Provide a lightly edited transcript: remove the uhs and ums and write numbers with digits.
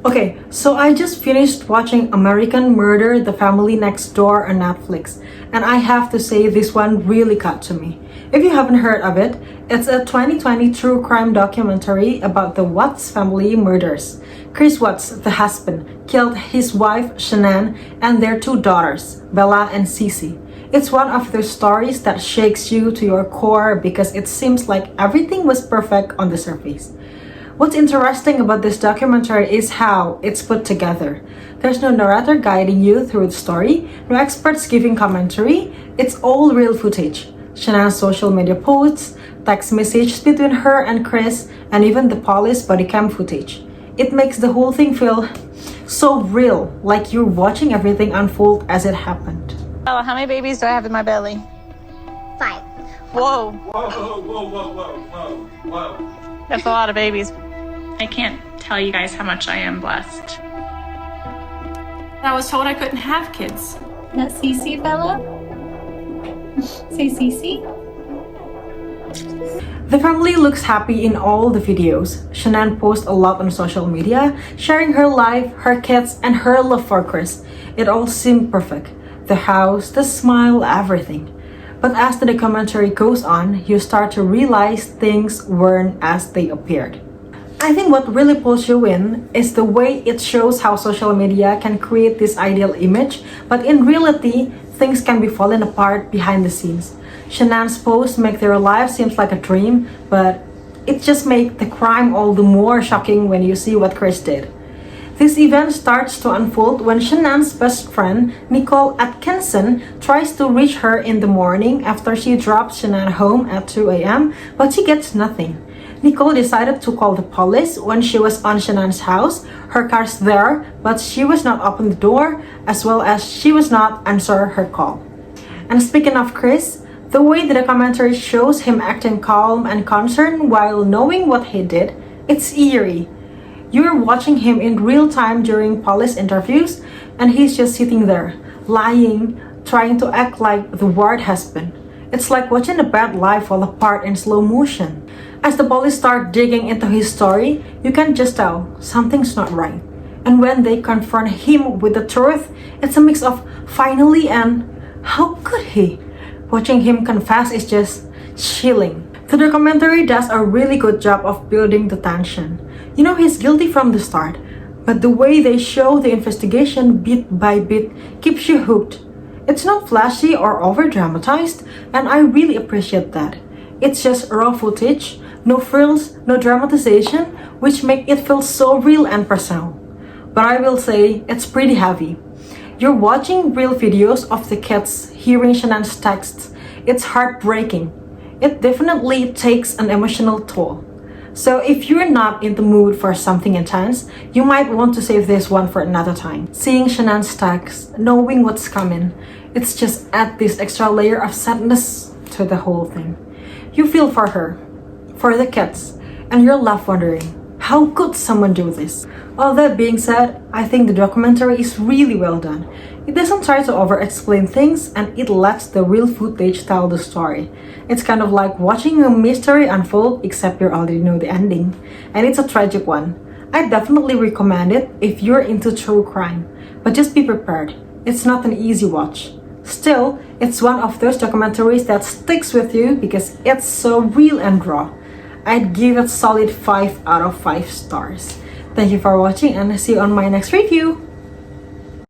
Okay, so I just finished watching American Murder, The Family Next Door on Netflix, and I have to say this one really got to me. If you haven't heard of it, it's a 2020 true crime documentary about the Watts family murders. Chris Watts, the husband, killed his wife Shanann and their two daughters, Bella and Cece. It's one of those stories that shakes you to your core because it seems like everything was perfect on the surface. What's interesting about this documentary is how it's put together. There's no narrator guiding you through the story, no experts giving commentary, it's all real footage. Shanann's social media posts, text messages between her and Chris, and even the police body cam footage. It makes the whole thing feel so real, like you're watching everything unfold as it happened. Bella, how many babies do I have in my belly? 5. Whoa. Whoa. That's a lot of babies. I can't tell you guys how much I am blessed. I was told I couldn't have kids. Not Cece, Bella? Say Cece? The family looks happy in all the videos. Shanann posts a lot on social media, sharing her life, her kids, and her love for Chris. It all seemed perfect. The house, the smile, everything. But as the documentary goes on, you start to realize things weren't as they appeared. I think what really pulls you in is the way it shows how social media can create this ideal image, but in reality, things can be falling apart behind the scenes. Shanann's posts make their life seems like a dream, but it just makes the crime all the more shocking when you see what Chris did. This event starts to unfold when Shanann's best friend, Nicole Atkinson, tries to reach her in the morning after she drops Shanann home at 2 a.m., but she gets nothing. Nicole decided to call the police when she was on Shanann's house. Her car's there, but she was not open the door, as well as she was not answer her call. And speaking of Chris, the way the documentary shows him acting calm and concerned while knowing what he did, it's eerie. You're watching him in real time during police interviews, and he's just sitting there, lying, trying to act like the ward husband. It's like watching a bad life fall apart in slow motion. As the police start digging into his story, you can just tell something's not right. And when they confront him with the truth, it's a mix of finally and how could he? Watching him confess is just chilling. The documentary does a really good job of building the tension. You know he's guilty from the start, but the way they show the investigation bit by bit keeps you hooked. It's not flashy or over-dramatized, and I really appreciate that. It's just raw footage, no frills, no dramatization, which make it feel so real and personal. But I will say, it's pretty heavy. You're watching real videos of the kids hearing Shanann's texts. It's heartbreaking. It definitely takes an emotional toll. So if you're not in the mood for something intense, you might want to save this one for another time. Seeing Shanann's text, knowing what's coming, it's just add this extra layer of sadness to the whole thing. You feel for her, for the kids, and you're left wondering, how could someone do this? All that being said, I think the documentary is really well done. It doesn't try to over-explain things, and it lets the real footage tell the story. It's kind of like watching a mystery unfold, except you already know the ending. And it's a tragic one. I definitely recommend it if you're into true crime. But just be prepared. It's not an easy watch. Still, it's one of those documentaries that sticks with you because it's so real and raw. I'd give it solid 5 out of 5 stars. Thank you for watching and see you on my next review.